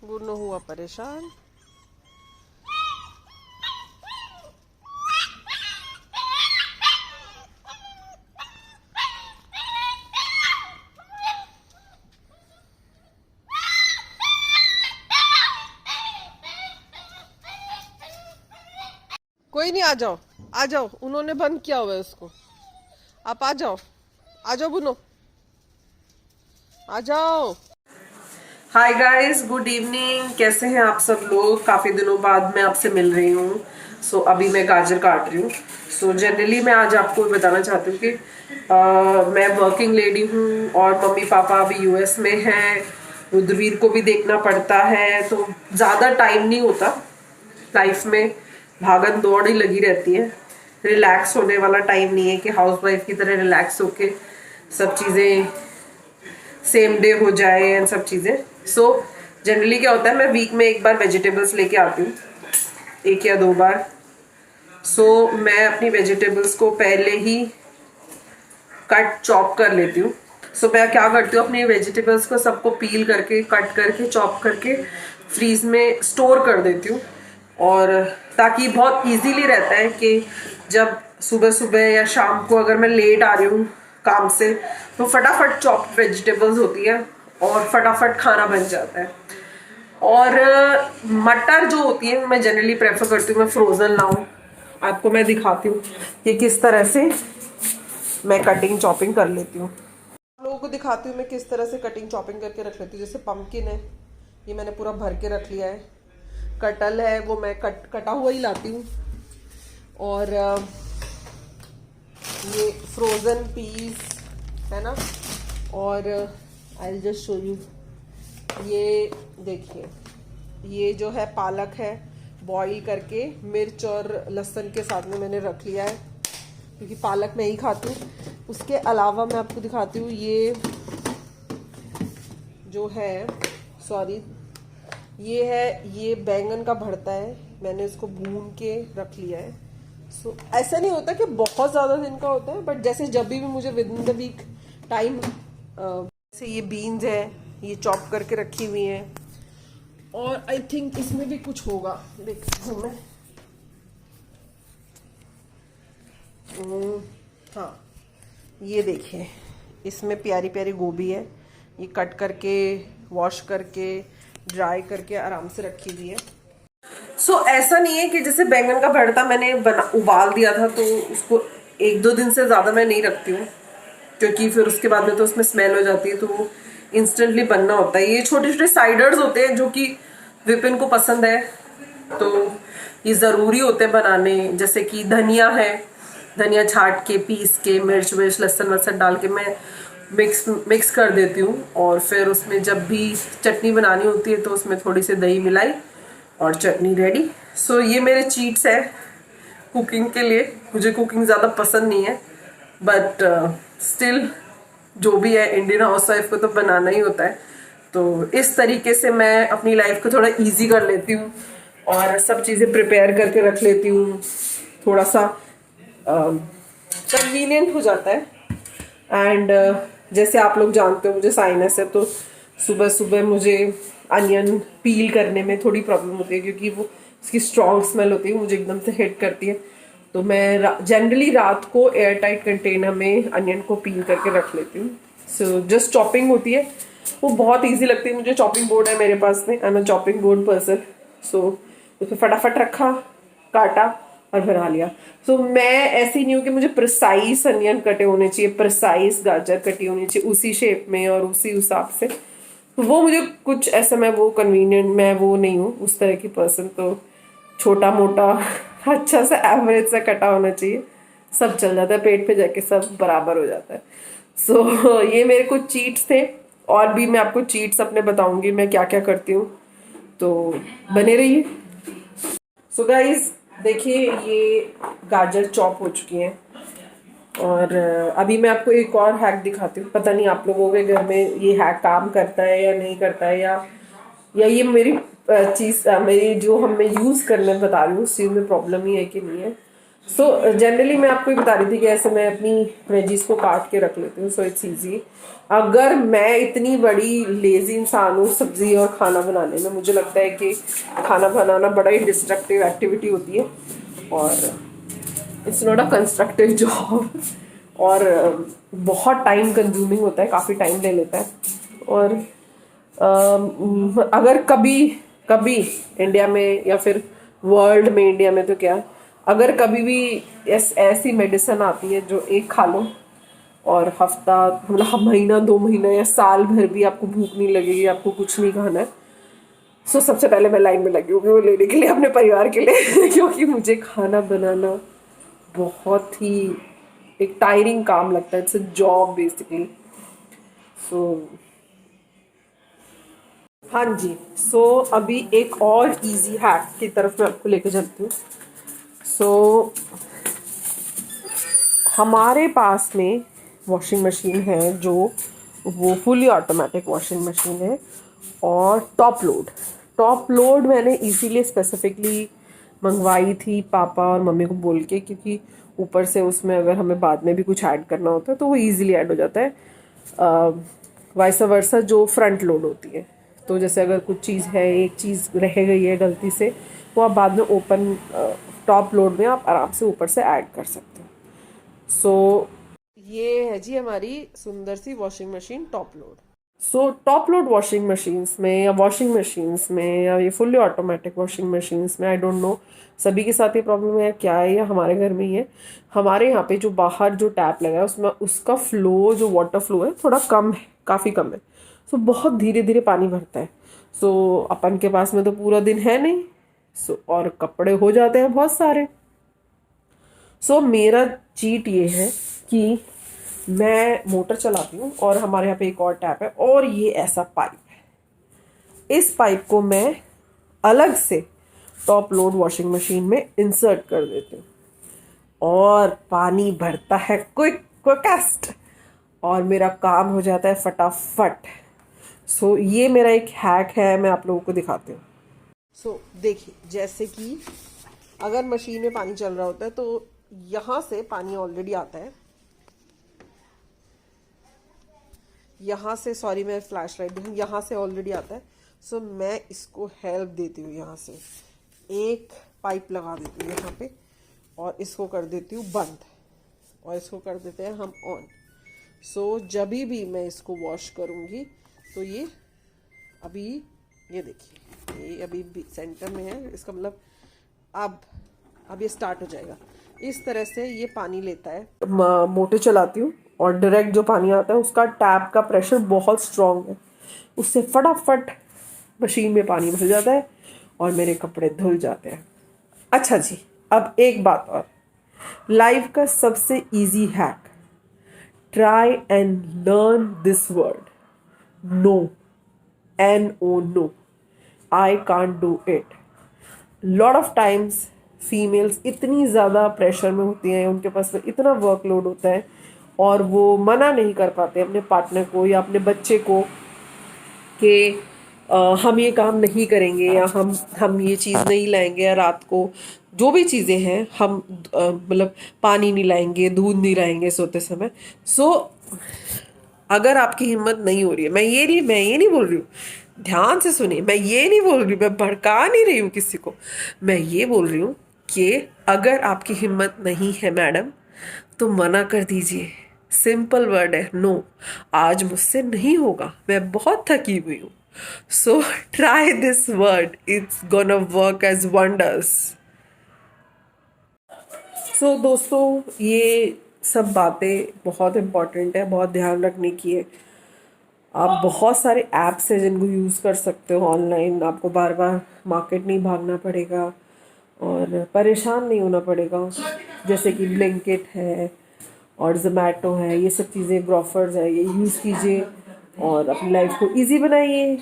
गुन्नू हुआ परेशान। कोई नहीं, आ जाओ आ जाओ, उन्होंने बंद किया हुआ है उसको। आप आ जाओ बुनो, आ जाओ। Hi guys, good evening. कैसे हैं आप सब लोग? काफ़ी दिनों बाद मैं आपसे मिल रही हूँ। अभी मैं गाजर काट रही हूँ। जनरली मैं आज आपको बताना चाहती हूँ कि मैं वर्किंग लेडी हूँ और मम्मी पापा अभी यूएस में हैं। रुद्रवीर को भी देखना पड़ता है, तो ज़्यादा टाइम नहीं होता लाइफ में। भागन दौड़ ही लगी रहती है। रिलैक्स होने वाला टाइम नहीं है कि हाउसवाइफ की तरह रिलैक्स होके सब चीज़ें सेम डे हो जाए एंड सब चीज़ें। जनरली क्या होता है, मैं वीक में एक बार वेजिटेबल्स लेके आती हूँ, एक या दो बार। मैं अपनी वेजिटेबल्स को पहले ही कट चॉप कर लेती हूँ। मैं क्या करती हूँ, अपनी वेजिटेबल्स को सबको पील करके कट करके चॉप करके फ्रीज में स्टोर कर देती हूँ, और ताकि बहुत इजीली रहता है कि जब सुबह सुबह या शाम को अगर मैं लेट आ रही हूँ काम से, तो फटाफट चॉप्ड वेजिटेबल्स होती है और फटाफट खाना बन जाता है। और मटर जो होती है मैं जनरली प्रेफर करती हूँ मैं फ्रोज़न लाऊं। आपको मैं दिखाती हूँ कि किस तरह से मैं कटिंग चॉपिंग कर लेती हूँ। लोगों को दिखाती हूँ मैं किस तरह से कटिंग चॉपिंग करके रख लेती हूँ। जैसे पंपकिन है, ये मैंने पूरा भर के रख लिया है। कटल है, वो मैं कटा हुआ ही लाती हूँ। और ये फ्रोज़न पीस है ना। और I will just show you, ये देखिए, ये जो है पालक है, बॉईल करके मिर्च और लहसुन के साथ में मैंने रख लिया है, क्योंकि पालक मैं ही खाती हूँ। उसके अलावा मैं आपको दिखाती हूँ, ये जो है, सॉरी, ये है, ये बैंगन का भरता है, मैंने इसको भून के रख लिया है। ऐसा नहीं होता कि बहुत ज़्यादा दिन का होता है, बट जैसे जब भी मुझे within the week time. जैसे ये बीन्स है, ये चॉप करके रखी हुई हैं। और आई थिंक इसमें भी कुछ होगा, देखती हूँ मैं। हाँ, ये देखिए, इसमें प्यारी प्यारी गोभी है, ये कट करके वॉश करके ड्राई करके आराम से रखी हुई है। ऐसा नहीं है कि जैसे बैंगन का भरता मैंने उबाल दिया था तो उसको एक दो दिन से ज़्यादा मैं नहीं रखती हूँ, क्योंकि फिर उसके बाद में तो उसमें स्मेल हो जाती है, तो वो इंस्टेंटली बनना होता है। ये छोटे छोटे साइडर्स होते हैं जो कि विपिन को पसंद है, तो ये ज़रूरी होते हैं बनाने। जैसे कि धनिया है, धनिया छाट के पीस के मिर्च विर्च लहसुन वसन डाल के मैं मिक्स कर देती हूँ, और फिर उसमें जब भी चटनी बनानी होती है तो उसमें थोड़ी सी दही मिलाई और चटनी रेडी। ये मेरे चीट्स है कुकिंग के लिए। मुझे कुकिंग ज़्यादा पसंद नहीं है, बट स्टिल जो भी है, इंडियन हाउसवाइफ को तो बनाना ही होता है। तो इस तरीके से मैं अपनी लाइफ को थोड़ा इजी कर लेती हूँ और सब चीज़ें प्रिपेयर करके रख लेती हूँ। थोड़ा सा कन्वीनियंट हो जाता है। एंड जैसे आप लोग जानते हो मुझे साइनस है, तो सुबह सुबह मुझे अनियन पील करने में थोड़ी प्रॉब्लम होती है, क्योंकि वो उसकी स्ट्रॉन्ग स्मेल होती है, मुझे एकदम से हिट करती है। तो मैं जनरली रात को एयर टाइट कंटेनर में अनियन को पील करके रख लेती हूँ। जस्ट चॉपिंग होती है, वो बहुत ईजी लगती है मुझे। चॉपिंग बोर्ड है मेरे पास में, I am a chopping board person. उसमें फटाफट रखा, काटा और बना लिया। मैं ऐसी नहीं हूँ कि मुझे प्रिसाइज अनियन कटे होने चाहिए, प्रिसाइज गाजर कटी होनी चाहिए उसी शेप में और उसी हिसाब से। तो वो मुझे कुछ ऐसा, मैं वो कन्वीनियंट, मैं वो नहीं हूँ उस तरह की पर्सन। तो छोटा मोटा अच्छा सा एवरेज सा कटा होना चाहिए, सब चल जाता है, पेट पे जाके सब बराबर हो जाता है। ये मेरे कुछ चीट्स थे, और भी मैं आपको चीट्स अपने बताऊंगी मैं क्या क्या करती हूँ, तो बने रहिए। गाइस देखिए, ये गाजर चॉप हो चुकी हैं, और अभी मैं आपको एक और हैक दिखाती हूँ। पता नहीं आप लोगों के घर में ये हैक काम करता है या नहीं करता है, या ये मेरी चीज़, मेरी जो हम मैं यूज़ करने बता रही हूँ उस चीज़ में प्रॉब्लम ही है कि नहीं है। सो जनरली मैं आपको ये बता रही थी कि ऐसे मैं अपनी वेजीज को काट के रख लेती हूँ, सो इट्स ईजी। अगर मैं इतनी बड़ी लेजी इंसान हूँ सब्जी और खाना बनाने में, मुझे लगता है कि खाना बनाना बड़ा ही डिस्ट्रक्टिव एक्टिविटी होती है और it's not a constructive job. और बहुत टाइम कंज्यूमिंग होता है, काफ़ी टाइम ले लेता है। और अगर कभी कभी इंडिया में या फिर वर्ल्ड में, इंडिया में तो क्या, अगर कभी भी ऐसी मेडिसिन आती है जो एक खा लो और हफ्ता, मतलब महीना 2 महीना या साल भर भी आपको भूख नहीं लगेगी, आपको कुछ नहीं खाना है, सो सबसे पहले मैं लाइन में लगी हूँ वो लेने के लिए, अपने परिवार के लिए क्योंकि मुझे खाना बनाना बहुत ही एक टायरिंग काम लगता है, इट्स अ जॉब बेसिकली। सो हाँ जी, सो अभी एक और इजी हैक की तरफ मैं आपको लेके चलती हूँ। सो हमारे पास में वॉशिंग मशीन है जो वो फुली ऑटोमेटिक वॉशिंग मशीन है, और टॉप लोड मैंने इसीलिए स्पेसिफिकली मंगवाई थी पापा और मम्मी को बोल के, क्योंकि ऊपर से उसमें अगर हमें बाद में भी कुछ ऐड करना होता है तो वो इजीली ऐड हो जाता है। वाइस वर्सा जो फ्रंट लोड होती है, तो जैसे अगर कुछ चीज़ है, एक चीज़ रह गई है गलती से, वो आप बाद में ओपन टॉप लोड में आप आराम से ऊपर से ऐड कर सकते हो। सो ये है जी हमारी सुंदर सी washing machine top load. So top load washing machines में या वॉशिंग मशीन्स में या ये फुल्ली ऑटोमेटिक वॉशिंग मशीन्स में, आई डोंट नो सभी के साथ ये प्रॉब्लम है क्या है, या हमारे घर में ही है। हमारे यहाँ पे जो बाहर जो टैप लगा है उसमें उसका फ्लो, जो वाटर फ्लो है, थोड़ा कम है, काफ़ी कम है। सो बहुत धीरे धीरे पानी भरता है। सो अपन के पास में तो पूरा दिन है नहीं, सो और कपड़े हो जाते हैं बहुत सारे। सो मेरा चीट ये है कि मैं मोटर चलाती हूँ और हमारे यहाँ पे एक और टैप है, और ये ऐसा पाइप है, इस पाइप को मैं अलग से टॉप लोड वॉशिंग मशीन में इंसर्ट कर देती हूँ और पानी भरता है क्विकेस्ट, और मेरा काम हो जाता है फटाफट। सो ये मेरा एक हैक है, मैं आप लोगों को दिखाती हूँ। सो देखिए, जैसे कि अगर मशीन में पानी चल रहा होता है तो यहाँ से पानी ऑलरेडी आता है, यहाँ से, सॉरी मैं फ्लैश लाइट दूँ, यहाँ से ऑलरेडी आता है। सो मैं इसको हेल्प देती हूँ, यहाँ से एक पाइप लगा देती हूँ यहाँ पे और इसको कर देती हूँ बंद, और इसको कर देते हैं हम ऑन। सो जब भी मैं इसको वॉश करूँगी तो ये अभी, ये देखिए, ये अभी सेंटर में है, इसका मतलब अब ये स्टार्ट हो जाएगा। इस तरह से ये पानी लेता है। मोटर चलाती हूँ और डायरेक्ट जो पानी आता है उसका टैप का प्रेशर बहुत स्ट्रॉन्ग है, उससे फटाफट मशीन में पानी भर जाता है और मेरे कपड़े धुल जाते हैं। अच्छा जी, अब एक बात और, लाइफ का सबसे easy hack, try and learn this word, no, NO, no, I can't do it. Lot of times females इतनी ज़्यादा प्रेशर में होती हैं, उनके पास में इतना वर्कलोड होता है और वो मना नहीं कर पाते अपने पार्टनर को या अपने बच्चे को कि हम ये काम नहीं करेंगे, या हम ये चीज़ नहीं लाएंगे, या रात को जो भी चीज़ें हैं हम मतलब पानी नहीं लाएंगे, दूध नहीं लाएंगे सोते समय। सो अगर आपकी हिम्मत नहीं हो रही है, मैं ये नहीं बोल रही हूँ, ध्यान से सुनिए, मैं ये नहीं बोल रही हूँ, मैं भड़का नहीं रही हूँ किसी को, मैं ये बोल रही हूँ कि अगर आपकी हिम्मत नहीं है मैडम, तो मना कर दीजिए। सिंपल वर्ड है, नो, आज मुझसे नहीं होगा, मैं बहुत थकी हुई हूँ। So try this word, it's gonna work as wonders. So दोस्तों, ये सब बातें बहुत इम्पॉर्टेंट है, बहुत ध्यान रखने की है। आप बहुत सारे ऐप्स हैं जिनको यूज़ कर सकते हो ऑनलाइन, आपको बार बार मार्केट नहीं भागना पड़ेगा और परेशान नहीं होना पड़ेगा। जैसे कि ब्लिंकिट है और ज़ोमैटो है, ये सब चीज़ें, ग्रोफर्स है, ये यूज़ कीजिए और अपनी लाइफ को इजी बनाइए।